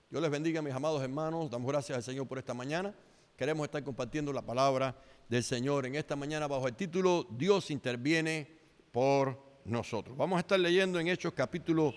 Dios les bendiga, mis amados hermanos. Damos gracias al Señor por esta mañana. Queremos estar compartiendo la palabra del Señor en esta mañana bajo el título Dios interviene por nosotros. Vamos a estar leyendo en Hechos capítulo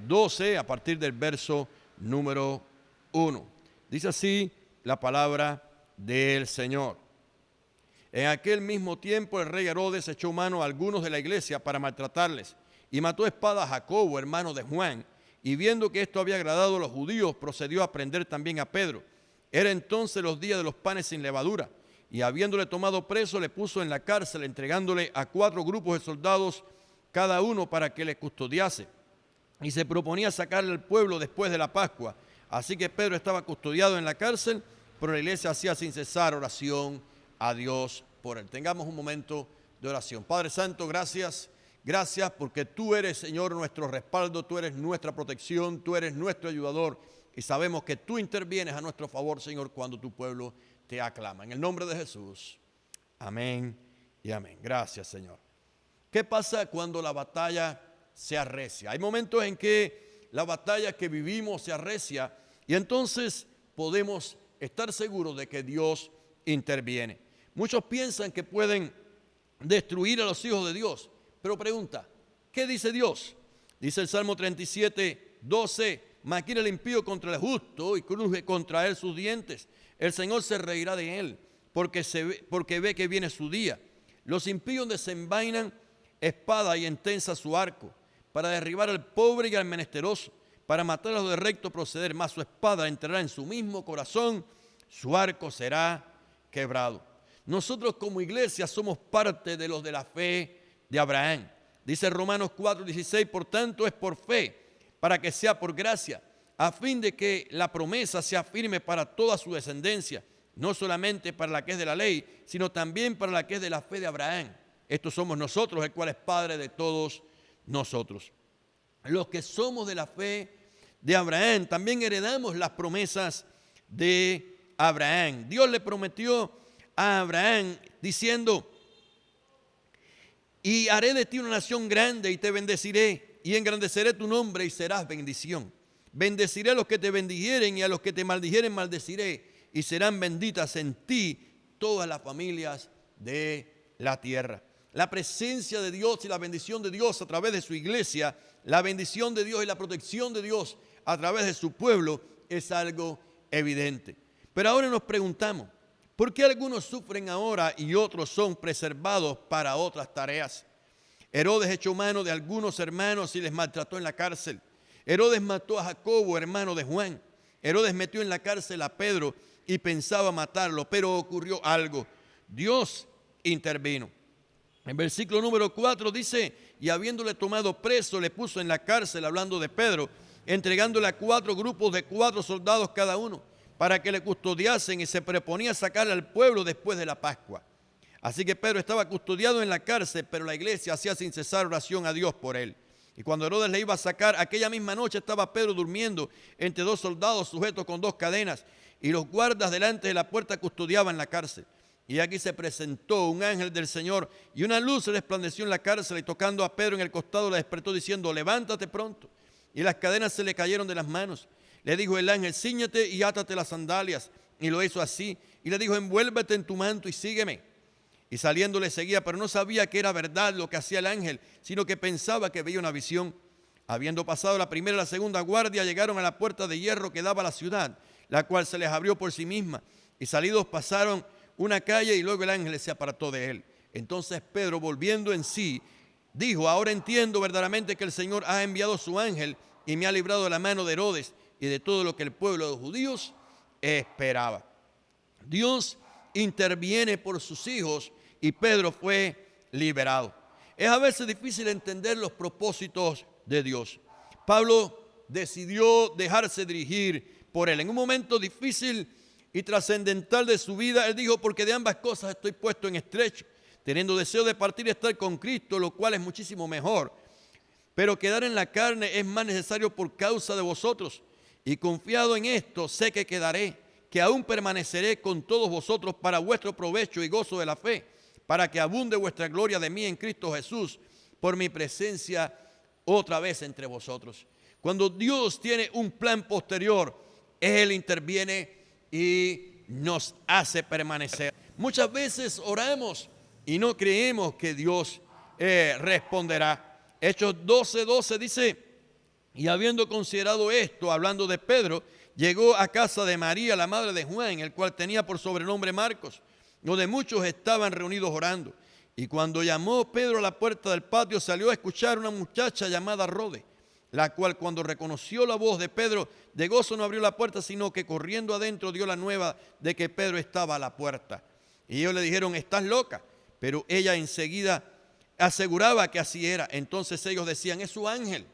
12 a partir del verso número 1. Dice así la palabra del Señor. En aquel mismo tiempo el rey Herodes echó mano a algunos de la iglesia para maltratarles y mató a espada a Jacobo, hermano de Juan. Y viendo que esto había agradado a los judíos, procedió a prender también a Pedro. Era entonces los días de los panes sin levadura, y habiéndole tomado preso, le puso en la cárcel, entregándole a 4 grupos de soldados cada uno para que le custodiase. Y se proponía sacarle al pueblo después de la Pascua. Así que Pedro estaba custodiado en la cárcel, pero la iglesia hacía sin cesar oración a Dios por él. Tengamos un momento de oración. Padre Santo, gracias. Gracias porque tú eres, Señor, nuestro respaldo, tú eres nuestra protección, tú eres nuestro ayudador y sabemos que tú intervienes a nuestro favor, Señor, cuando tu pueblo te aclama. En el nombre de Jesús, amén y amén. Gracias, Señor. ¿Qué pasa cuando la batalla se arrecia? Hay momentos en que la batalla que vivimos se arrecia y entonces podemos estar seguros de que Dios interviene. Muchos piensan que pueden destruir a los hijos de Dios. Pero pregunta, ¿qué dice Dios? Dice el Salmo 37, 12, maquina el impío contra el justo y cruje contra él sus dientes. El Señor se reirá de él, porque ve que viene su día. Los impíos desenvainan espada y entensa su arco, para derribar al pobre y al menesteroso, para matar a los de recto proceder, mas su espada entrará en su mismo corazón, su arco será quebrado. Nosotros como iglesia somos parte de los de la fe de Abraham. Dice Romanos 4:16, por tanto es por fe, para que sea por gracia, a fin de que la promesa sea firme para toda su descendencia, no solamente para la que es de la ley, sino también para la que es de la fe de Abraham. Estos somos nosotros, el cual es Padre de todos nosotros. Los que somos de la fe de Abraham, también heredamos las promesas de Abraham. Dios le prometió a Abraham diciendo: y haré de ti una nación grande y te bendeciré y engrandeceré tu nombre y serás bendición. Bendeciré a los que te bendijeren y a los que te maldijeren maldeciré y serán benditas en ti todas las familias de la tierra. La presencia de Dios y la bendición de Dios a través de su iglesia, la bendición de Dios y la protección de Dios a través de su pueblo es algo evidente. Pero ahora nos preguntamos, ¿por qué algunos sufren ahora y otros son preservados para otras tareas? Herodes echó mano de algunos hermanos y les maltrató en la cárcel. Herodes mató a Jacobo, hermano de Juan. Herodes metió en la cárcel a Pedro y pensaba matarlo, pero ocurrió algo. Dios intervino. En versículo número 4 dice, y habiéndole tomado preso, le puso en la cárcel, hablando de Pedro, entregándole a 4 grupos de 4 soldados cada uno, para que le custodiasen, y se proponía sacarle al pueblo después de la Pascua. Así que Pedro estaba custodiado en la cárcel, pero la iglesia hacía sin cesar oración a Dios por él. Y cuando Herodes le iba a sacar, aquella misma noche estaba Pedro durmiendo entre 2 soldados sujetos con 2 cadenas, y los guardas delante de la puerta custodiaban la cárcel. Y aquí se presentó un ángel del Señor, y una luz se resplandeció en la cárcel, y tocando a Pedro en el costado le despertó diciendo, levántate pronto. Y las cadenas se le cayeron de las manos. Le dijo el ángel, cíñete y átate las sandalias. Y lo hizo así. Y le dijo, envuélvete en tu manto y sígueme. Y saliendo le seguía, pero no sabía que era verdad lo que hacía el ángel, sino que pensaba que veía una visión. Habiendo pasado la primera y la segunda guardia, llegaron a la puerta de hierro que daba a la ciudad, la cual se les abrió por sí misma. Y salidos pasaron una calle y luego el ángel se apartó de él. Entonces Pedro, volviendo en sí, dijo, ahora entiendo verdaderamente que el Señor ha enviado su ángel y me ha librado de la mano de Herodes y de todo lo que el pueblo de los judíos esperaba. Dios interviene por sus hijos y Pedro fue liberado. Es a veces difícil entender los propósitos de Dios. Pablo decidió dejarse dirigir por él. En un momento difícil y trascendental de su vida, él dijo, porque de ambas cosas estoy puesto en estrecho, teniendo deseo de partir y estar con Cristo, lo cual es muchísimo mejor. Pero quedar en la carne es más necesario por causa de vosotros. Y confiado en esto, sé que quedaré, que aún permaneceré con todos vosotros para vuestro provecho y gozo de la fe, para que abunde vuestra gloria de mí en Cristo Jesús, por mi presencia otra vez entre vosotros. Cuando Dios tiene un plan posterior, Él interviene y nos hace permanecer. Muchas veces oramos y no creemos que Dios responderá. Hechos 12:12 dice: y habiendo considerado esto, hablando de Pedro, llegó a casa de María, la madre de Juan, el cual tenía por sobrenombre Marcos, donde muchos estaban reunidos orando. Y cuando llamó Pedro a la puerta del patio, salió a escuchar una muchacha llamada Rode, la cual, cuando reconoció la voz de Pedro, de gozo no abrió la puerta, sino que corriendo adentro dio la nueva de que Pedro estaba a la puerta. Y ellos le dijeron: estás loca. Pero ella enseguida aseguraba que así era. Entonces ellos decían: es su ángel.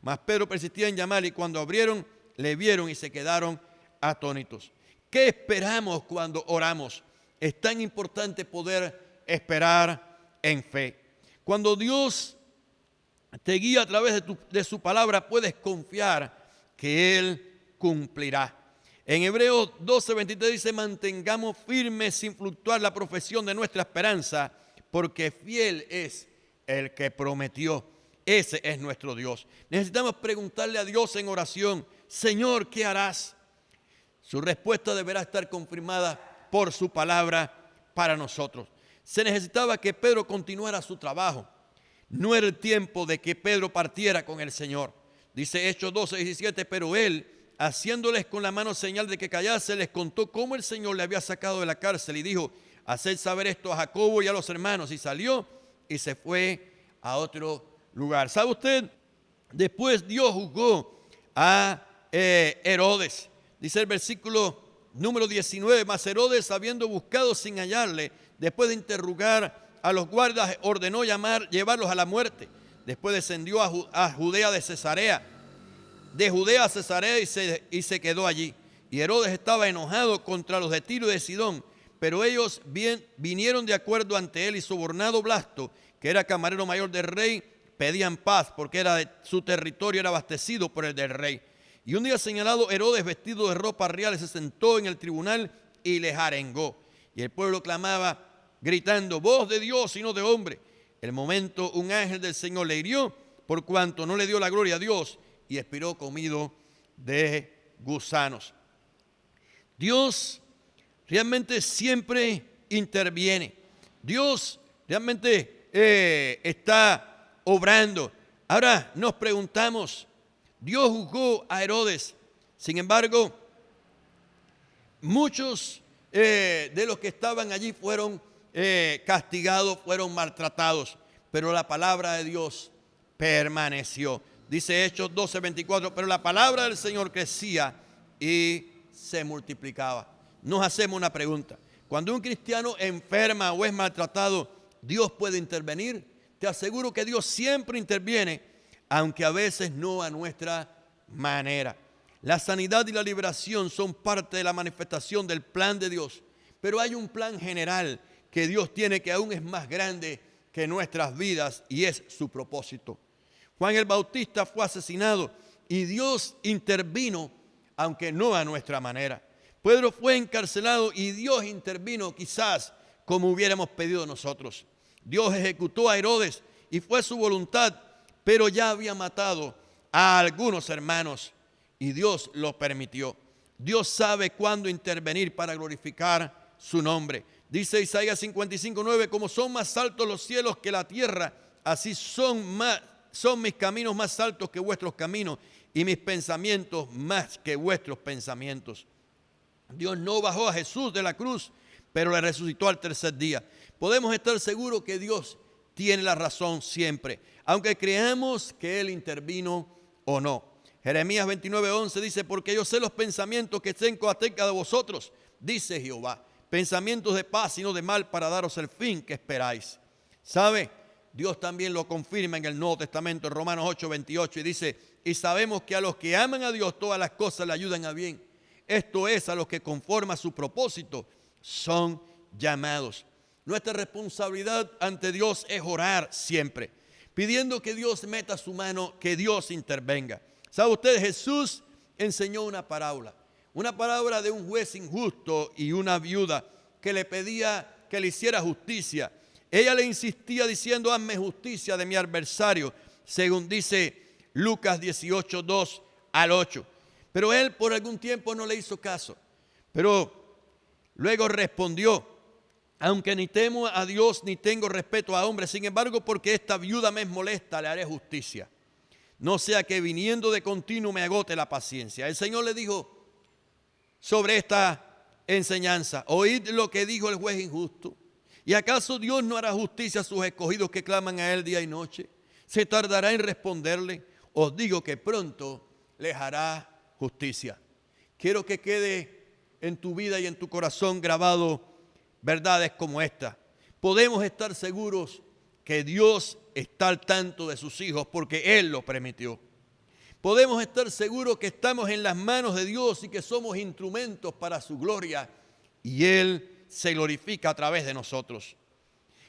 Mas Pedro persistía en llamar, y cuando abrieron, le vieron y se quedaron atónitos. ¿Qué esperamos cuando oramos? Es tan importante poder esperar en fe. Cuando Dios te guía a través de su palabra, puedes confiar que Él cumplirá. En Hebreos 12:23 dice: mantengamos firmes sin fluctuar la profesión de nuestra esperanza, porque fiel es el que prometió. Ese es nuestro Dios. Necesitamos preguntarle a Dios en oración: Señor, ¿qué harás? Su respuesta deberá estar confirmada por su palabra para nosotros. Se necesitaba que Pedro continuara su trabajo. No era el tiempo de que Pedro partiera con el Señor. Dice Hechos 12:17: pero él, haciéndoles con la mano señal de que callase, les contó cómo el Señor le había sacado de la cárcel y dijo: haced saber esto a Jacobo y a los hermanos. Y salió y se fue a otro lugar. ¿Sabe usted? Después Dios juzgó a Herodes. Dice el versículo número 19: mas Herodes, habiendo buscado sin hallarle, después de interrogar a los guardas, ordenó llevarlos a la muerte. Después descendió a Judea de Cesarea. De Judea a Cesarea y se quedó allí. Y Herodes estaba enojado contra los de Tiro y de Sidón, pero ellos vinieron de acuerdo ante él, y sobornado Blasto, que era camarero mayor del rey, pedían paz, porque su territorio era abastecido por el del rey. Y un día señalado, Herodes, vestido de ropas reales, se sentó en el tribunal y les arengó. Y el pueblo clamaba, gritando: voz de Dios y no de hombre. El momento un ángel del Señor le hirió, por cuanto no le dio la gloria a Dios, y expiró comido de gusanos. Dios realmente siempre interviene. Dios realmente está obrando. Ahora nos preguntamos: Dios juzgó a Herodes. Sin embargo, muchos de los que estaban allí fueron castigados, fueron maltratados, pero la palabra de Dios permaneció. Dice Hechos 12:24: pero la palabra del Señor crecía y se multiplicaba. Nos hacemos una pregunta: cuando un cristiano enferma o es maltratado, ¿Dios puede intervenir? Te aseguro que Dios siempre interviene, aunque a veces no a nuestra manera. La sanidad y la liberación son parte de la manifestación del plan de Dios, pero hay un plan general que Dios tiene, que aún es más grande que nuestras vidas, y es su propósito. Juan el Bautista fue asesinado y Dios intervino, aunque no a nuestra manera. Pedro fue encarcelado y Dios intervino, quizás como hubiéramos pedido nosotros. Dios ejecutó a Herodes y fue su voluntad, pero ya había matado a algunos hermanos y Dios lo permitió. Dios sabe cuándo intervenir para glorificar su nombre. Dice Isaías 55:9: como son más altos los cielos que la tierra, así son mis caminos más altos que vuestros caminos, y mis pensamientos más que vuestros pensamientos. Dios no bajó a Jesús de la cruz, pero le resucitó al tercer día. Podemos estar seguros que Dios tiene la razón siempre, aunque creamos que Él intervino o no. Jeremías 29:11 dice: porque yo sé los pensamientos que tengo acerca de vosotros, dice Jehová, pensamientos de paz y no de mal, para daros el fin que esperáis. ¿Sabe? Dios también lo confirma en el Nuevo Testamento, en Romanos 8:28, y dice: y sabemos que a los que aman a Dios todas las cosas le ayudan a bien. Esto es, a los que conforme a su propósito son llamados. Nuestra responsabilidad ante Dios es orar siempre, pidiendo que Dios meta su mano, que Dios intervenga. ¿Sabe usted? Jesús enseñó una parábola de un juez injusto y una viuda que le pedía que le hiciera justicia. Ella le insistía diciendo: hazme justicia de mi adversario, según dice Lucas 18, 2 al 8. Pero él por algún tiempo no le hizo caso. Pero luego respondió: aunque ni temo a Dios ni tengo respeto a hombres, sin embargo, porque esta viuda me es molesta, le haré justicia. No sea que viniendo de continuo me agote la paciencia. El Señor le dijo sobre esta enseñanza: oíd lo que dijo el juez injusto. ¿Y acaso Dios no hará justicia a sus escogidos que claman a Él día y noche? ¿Se tardará en responderle? Os digo que pronto les hará justicia. Quiero que quede en tu vida y en tu corazón grabado verdades como esta. Podemos estar seguros que Dios está al tanto de sus hijos porque Él lo permitió. Podemos estar seguros que estamos en las manos de Dios y que somos instrumentos para su gloria y Él se glorifica a través de nosotros.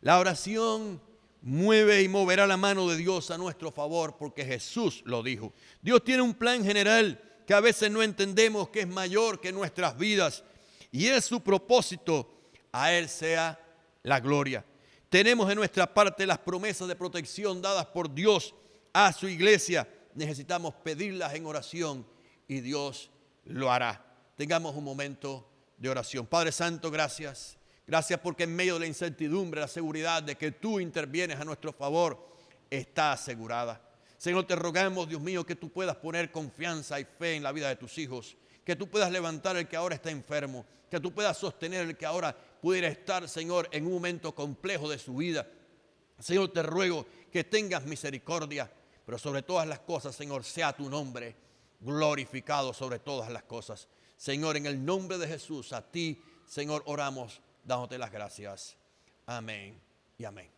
La oración mueve y moverá la mano de Dios a nuestro favor porque Jesús lo dijo. Dios tiene un plan general que a veces no entendemos, que es mayor que nuestras vidas, y es su propósito. A Él sea la gloria. Tenemos en nuestra parte las promesas de protección dadas por Dios a su iglesia. Necesitamos pedirlas en oración y Dios lo hará. Tengamos un momento de oración. Padre Santo, gracias. Gracias porque en medio de la incertidumbre, la seguridad de que tú intervienes a nuestro favor está asegurada. Señor, te rogamos, Dios mío, que tú puedas poner confianza y fe en la vida de tus hijos, que tú puedas levantar al que ahora está enfermo, que tú puedas sostener al que ahora pudiera estar, Señor, en un momento complejo de su vida. Señor, te ruego que tengas misericordia, pero sobre todas las cosas, Señor, sea tu nombre glorificado sobre todas las cosas. Señor, en el nombre de Jesús, a ti, Señor, oramos, dándote las gracias. Amén y amén.